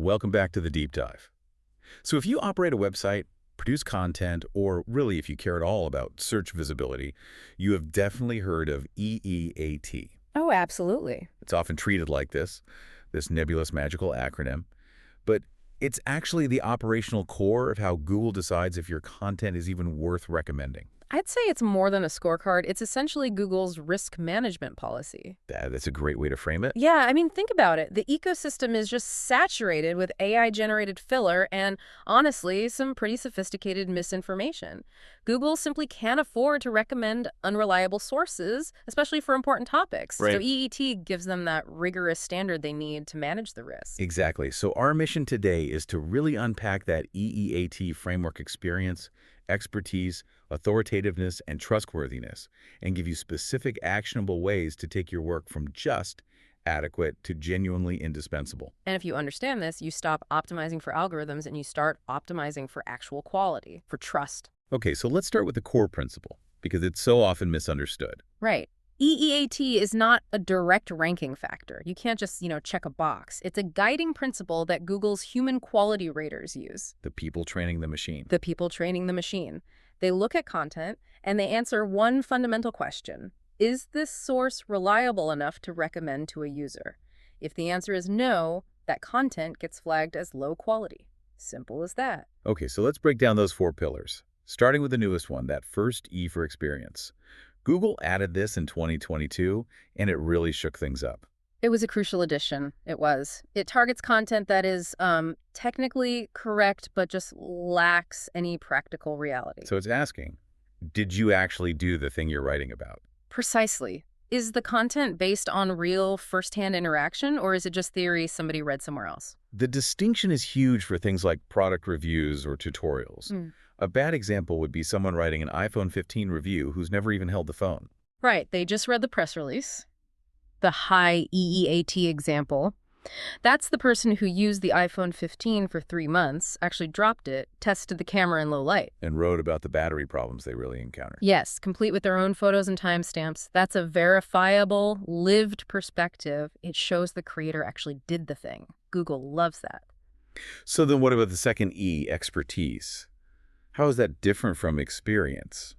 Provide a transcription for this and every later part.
Welcome back to the deep dive. So if you operate a website, produce content, or really if you care at all about search visibility, you have definitely heard of EEAT. Oh, absolutely. It's often treated like this nebulous magical acronym, but it's actually the operational core of how Google decides if your content is even worth recommending. I'd say it's more than a scorecard. It's essentially Google's risk management policy. That's a great way to frame it. Yeah, I mean, think about it. The ecosystem is just saturated with AI-generated filler and, honestly, some pretty sophisticated misinformation. Google simply can't afford to recommend unreliable sources, especially for important topics. Right. So EET gives them that rigorous standard they need to manage the risk. Exactly. So our mission today is to really unpack that EEAT framework experience, expertise, authoritativeness, and trustworthiness, and give you specific actionable ways to take your work from just adequate to genuinely indispensable. And if you understand this, you stop optimizing for algorithms and you start optimizing for actual quality, for trust. Okay, so let's start with the core principle, because it's so often misunderstood. Right. EEAT is not a direct ranking factor. You can't just, check a box. It's a guiding principle that Google's human quality raters use. The people training the machine. The people training the machine. They look at content and they answer one fundamental question. Is this source reliable enough to recommend to a user? If the answer is no, that content gets flagged as low quality. Simple as that. Okay, so let's break down those four pillars, starting with the newest one, that first E for experience. Google added this in 2022, and it really shook things up. It was a crucial addition. It was. It targets content that is technically correct, but just lacks any practical reality. So it's asking, did you actually do the thing you're writing about? Precisely. Is the content based on real firsthand interaction, or is it just theory somebody read somewhere else? The distinction is huge for things like product reviews or tutorials. A bad example would be someone writing an iPhone 15 review who's never even held the phone. Right. They just read the press release. The high EEAT example. That's the person who used the iPhone 15 for 3 months, actually dropped it, tested the camera in low light. And wrote about the battery problems they really encountered. Yes, complete with their own photos and timestamps. That's a verifiable, lived perspective. It shows the creator actually did the thing. Google loves that. So then what about the second E, expertise? How is that different from experience?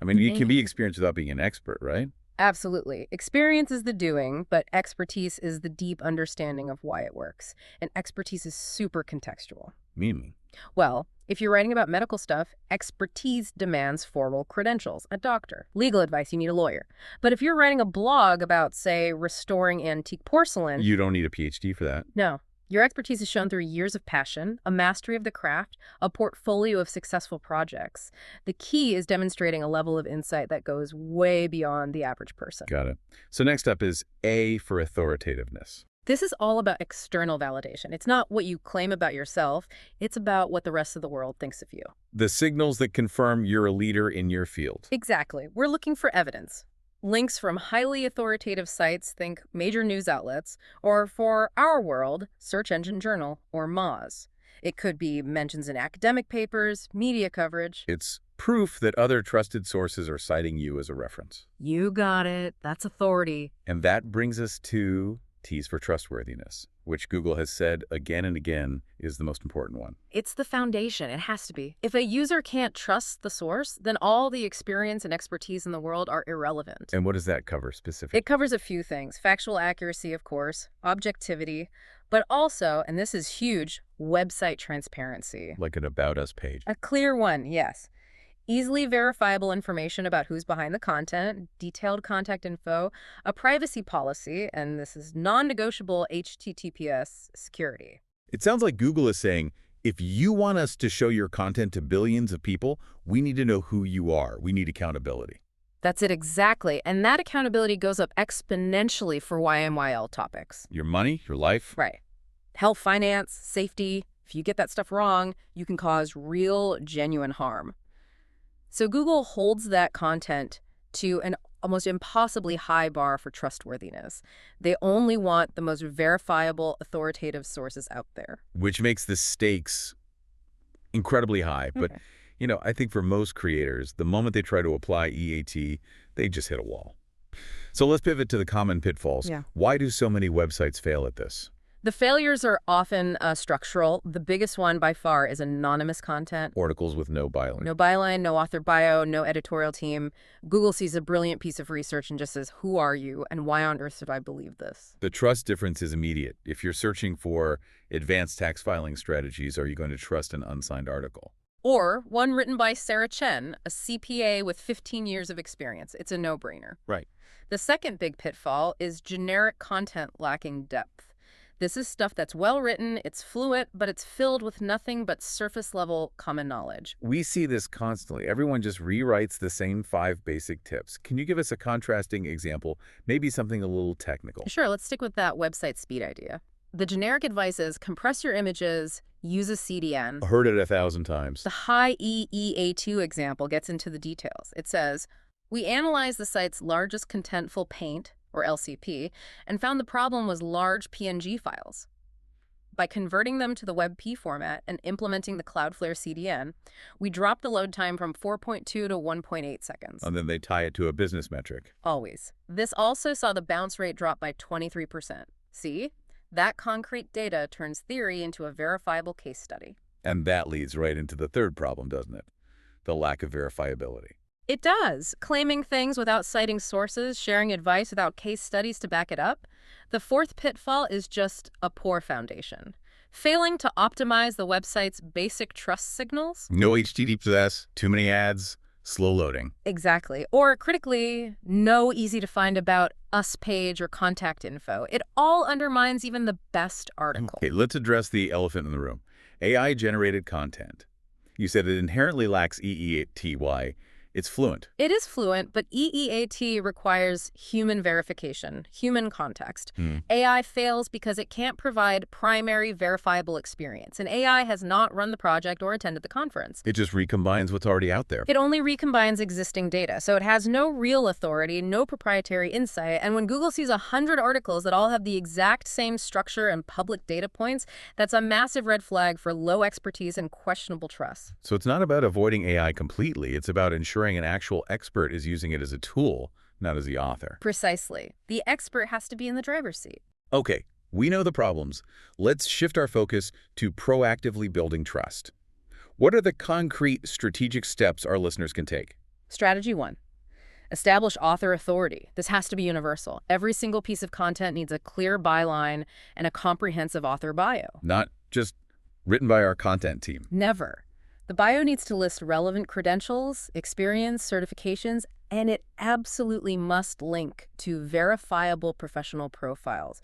I mean, you can be experienced without being an expert, right? Absolutely. Experience is the doing, but expertise is the deep understanding of why it works. And expertise is super contextual. Meaning? Well, if you're writing about medical stuff, expertise demands formal credentials, a doctor. Legal advice, you need a lawyer. But if you're writing a blog about, say, restoring antique porcelain... You don't need a PhD for that. No. Your expertise is shown through years of passion, a mastery of the craft, a portfolio of successful projects. The key is demonstrating a level of insight that goes way beyond the average person. Got it. So next up is A for authoritativeness. This is all about external validation. It's not what you claim about yourself. It's about what the rest of the world thinks of you. The signals that confirm you're a leader in your field. Exactly. We're looking for evidence. Links from highly authoritative sites, think major news outlets, or for our world, Search Engine Journal, or Moz. It could be mentions in academic papers, media coverage. It's proof that other trusted sources are citing you as a reference. You got it. That's authority. And that brings us to T's for trustworthiness, which Google has said again and again is the most important one. It's the foundation. It has to be. If a user can't trust the source, then all the experience and expertise in the world are irrelevant. And what does that cover specifically? It covers a few things. Factual accuracy, of course, objectivity, but also, and this is huge, website transparency. Like an About Us page. A clear one, yes. Easily verifiable information about who's behind the content, detailed contact info, a privacy policy, and this is non-negotiable HTTPS security. It sounds like Google is saying, if you want us to show your content to billions of people, we need to know who you are. We need accountability. That's it exactly. And that accountability goes up exponentially for YMYL topics. Your money, your life. Right. Health, finance, safety. If you get that stuff wrong, you can cause real, genuine harm. So Google holds that content to an almost impossibly high bar for trustworthiness. They only want the most verifiable, authoritative sources out there. Which makes the stakes incredibly high. But, I think for most creators, the moment they try to apply EAT, they just hit a wall. So let's pivot to the common pitfalls. Yeah. Why do so many websites fail at this? The failures are often structural. The biggest one by far is anonymous content. Articles with no byline. No byline, no author bio, no editorial team. Google sees a brilliant piece of research and just says, who are you and why on earth should I believe this? The trust difference is immediate. If you're searching for advanced tax filing strategies, are you going to trust an unsigned article? Or one written by Sarah Chen, a CPA with 15 years of experience. It's a no-brainer. Right. The second big pitfall is generic content lacking depth. This is stuff that's well-written, it's fluent, but it's filled with nothing but surface-level common knowledge. We see this constantly. Everyone just rewrites the same 5 basic tips. Can you give us a contrasting example, maybe something a little technical? Sure, let's stick with that website speed idea. The generic advice is compress your images, use a CDN. Heard it 1,000 times. The high EEA2 example gets into the details. It says, we analyzed the site's largest contentful paint, or LCP, and found the problem was large PNG files. By converting them to the WebP format and implementing the Cloudflare CDN, we dropped the load time from 4.2 to 1.8 seconds. And then they tie it to a business metric. Always. This also saw the bounce rate drop by 23%. See? That concrete data turns theory into a verifiable case study. And that leads right into the third problem, doesn't it? The lack of verifiability. It does. Claiming things without citing sources, sharing advice without case studies to back it up. The fourth pitfall is just a poor foundation. Failing to optimize the website's basic trust signals. No HTTPS, too many ads, slow loading. Exactly. Or critically, no easy-to-find about us page or contact info. It all undermines even the best article. Okay, let's address the elephant in the room. AI-generated content. You said it inherently lacks EEATY. It's fluent. It is fluent, but EEAT requires human verification, human context. AI fails because it can't provide primary verifiable experience, and AI has not run the project or attended the conference. It just recombines what's already out there. It only recombines existing data, so it has no real authority, no proprietary insight, and when Google sees 100 articles that all have the exact same structure and public data points, that's a massive red flag for low expertise and questionable trust. So it's not about avoiding AI completely. It's about ensuring an actual expert is using it as a tool, not as the author. Precisely. The expert has to be in the driver's seat. Okay, we know the problems. Let's shift our focus to proactively building trust. What are the concrete strategic steps our listeners can take? Strategy 1. Establish author authority. This has to be universal. Every single piece of content needs a clear byline and a comprehensive author bio. Not just written by our content team. Never. The bio needs to list relevant credentials, experience, certifications, and it absolutely must link to verifiable professional profiles.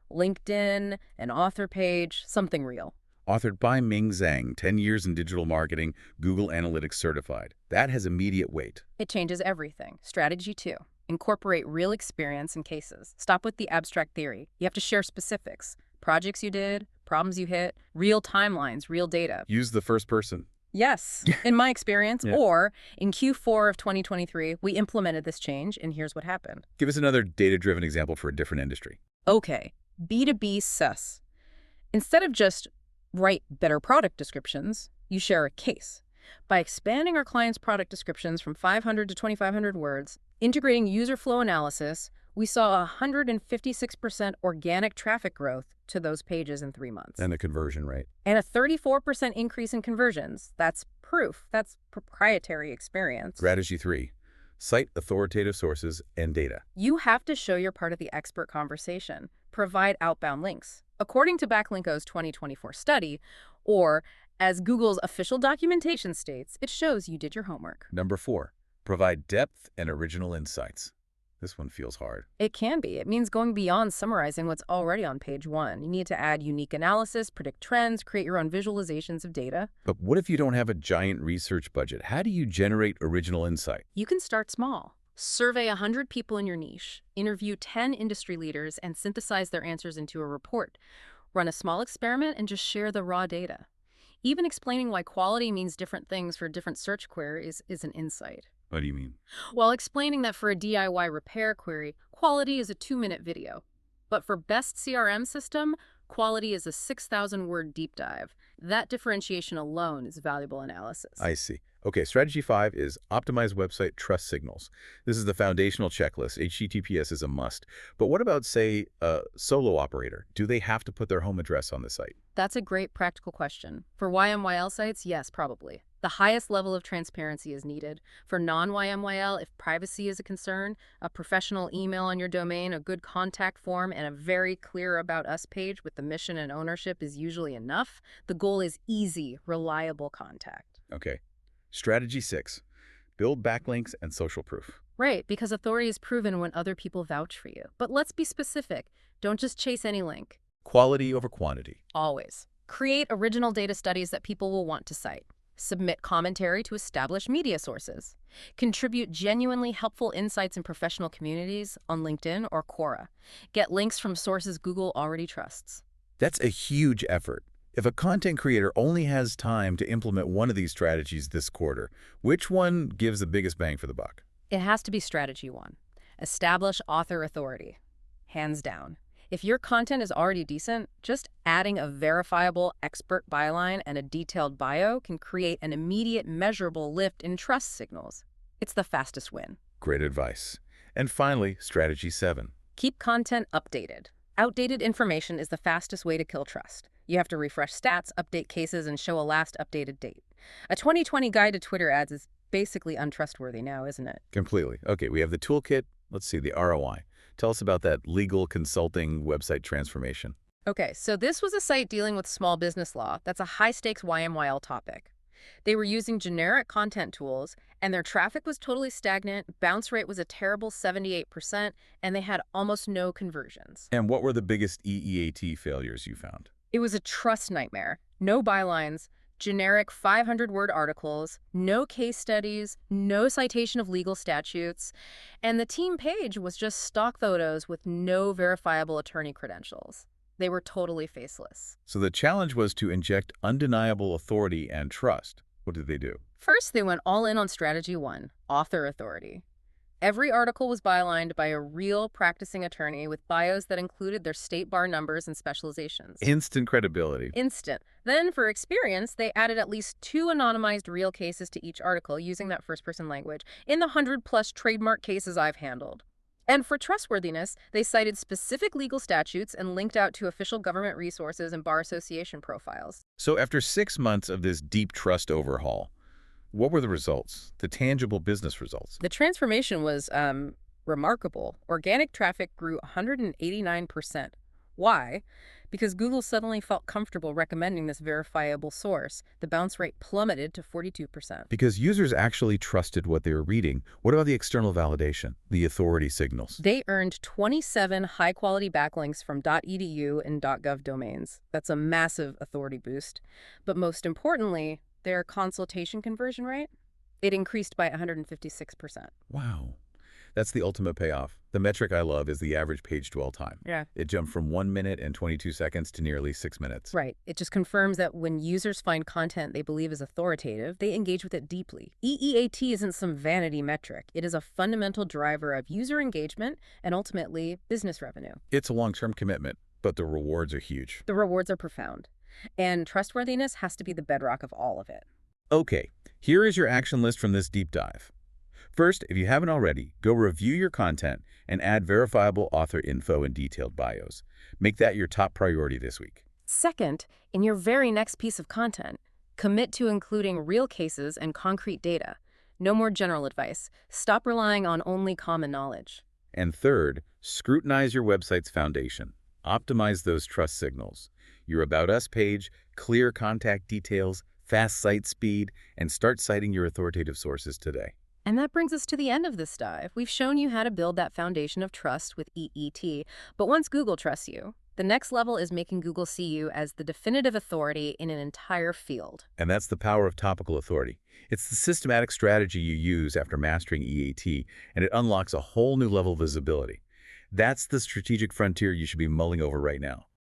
LinkedIn, an author page, something real. Authored by Ming Zhang, 10 years in digital marketing, Google Analytics certified. That has immediate weight. It changes everything. Strategy 2. Incorporate real experience and cases. Stop with the abstract theory. You have to share specifics. Projects you did, problems you hit, real timelines, real data. Use the first person. Yes, in my experience, Yeah. Or in Q4 of 2023, we implemented this change, and here's what happened. Give us another data-driven example for a different industry. Okay, B2B SaaS. Instead of just write better product descriptions, you share a case. By expanding our clients' product descriptions from 500 to 2,500 words, integrating user flow analysis, we saw 156% organic traffic growth to those pages in 3 months. And the conversion rate. And a 34% increase in conversions. That's proof. That's proprietary experience. Strategy 3. Cite authoritative sources and data. You have to show you're part of the expert conversation. Provide outbound links. According to Backlinko's 2024 study, or as Google's official documentation states, it shows you did your homework. Number 4. Provide depth and original insights. This one feels hard. It can be. It means going beyond summarizing what's already on page 1. You need to add unique analysis, predict trends, create your own visualizations of data. But what if you don't have a giant research budget? How do you generate original insight? You can start small. Survey 100 people in your niche, interview 10 industry leaders, and synthesize their answers into a report. Run a small experiment and just share the raw data. Even explaining why quality means different things for different search queries is an insight. What do you mean? While explaining that for a DIY repair query, quality is a 2-minute video. But for best CRM system, quality is a 6,000-word deep dive. That differentiation alone is valuable analysis. I see. Okay, strategy 5 is optimize website trust signals. This is the foundational checklist. HTTPS is a must. But what about, say, a solo operator? Do they have to put their home address on the site? That's a great practical question. For YMYL sites, yes, probably. The highest level of transparency is needed. For non-YMYL, if privacy is a concern, a professional email on your domain, a good contact form, and a very clear About Us page with the mission and ownership is usually enough. The goal is easy, reliable contact. Okay. Strategy 6, build backlinks and social proof. Right, because authority is proven when other people vouch for you. But let's be specific. Don't just chase any link. Quality over quantity. Always. Create original data studies that people will want to cite. Submit commentary to established media sources. Contribute genuinely helpful insights in professional communities on LinkedIn or Quora. Get links from sources Google already trusts. That's a huge effort. If a content creator only has time to implement one of these strategies this quarter, which one gives the biggest bang for the buck? It has to be strategy 1. Establish author authority. Hands down. If your content is already decent, just adding a verifiable expert byline and a detailed bio can create an immediate measurable lift in trust signals. It's the fastest win. Great advice. And finally, strategy 7. Keep content updated. Outdated information is the fastest way to kill trust. You have to refresh stats, update cases, and show a last updated date. A 2020 guide to Twitter ads is basically untrustworthy now, isn't it? Completely. Okay, we have the toolkit. Let's see, the ROI. Tell us about that legal consulting website transformation. Okay, so this was a site dealing with small business law. That's a high-stakes YMYL topic. They were using generic content tools, and their traffic was totally stagnant, bounce rate was a terrible 78%, and they had almost no conversions. And what were the biggest EEAT failures you found? It was a trust nightmare. No bylines, generic 500-word articles, no case studies, no citation of legal statutes, and the team page was just stock photos with no verifiable attorney credentials. They were totally faceless. So the challenge was to inject undeniable authority and trust. What did they do? First, they went all in on strategy 1, author authority. Every article was bylined by a real practicing attorney with bios that included their state bar numbers and specializations. Instant credibility. Instant. Then, for experience, they added at least 2 anonymized real cases to each article using that first-person language in the 100-plus trademark cases I've handled. And for trustworthiness, they cited specific legal statutes and linked out to official government resources and bar association profiles. So after 6 months of this deep trust overhaul, what were the results, the tangible business results? The transformation was remarkable. Organic traffic grew 189%. Why? Because Google suddenly felt comfortable recommending this verifiable source. The bounce rate plummeted to 42%. Because users actually trusted what they were reading. What about the external validation, the authority signals? They earned 27 high-quality backlinks from .edu and .gov domains. That's a massive authority boost. But most importantly, their consultation conversion rate, it increased by 156%. Wow. That's the ultimate payoff. The metric I love is the average page dwell time. Yeah. It jumped from 1 minute and 22 seconds to nearly 6 minutes. Right. It just confirms that when users find content they believe is authoritative, they engage with it deeply. EEAT isn't some vanity metric. It is a fundamental driver of user engagement and ultimately business revenue. It's a long-term commitment, but the rewards are huge. The rewards are profound. And trustworthiness has to be the bedrock of all of it. Okay, here is your action list from this deep dive. First, if you haven't already, go review your content and add verifiable author info and detailed bios. Make that your top priority this week. Second, in your very next piece of content, commit to including real cases and concrete data. No more general advice. Stop relying on only common knowledge. And third, scrutinize your website's foundation. Optimize those trust signals. Your About Us page, clear contact details, fast site speed, and start citing your authoritative sources today. And that brings us to the end of this dive. We've shown you how to build that foundation of trust with EET. But once Google trusts you, the next level is making Google see you as the definitive authority in an entire field. And that's the power of topical authority. It's the systematic strategy you use after mastering EAT, and it unlocks a whole new level of visibility. That's the strategic frontier you should be mulling over right now.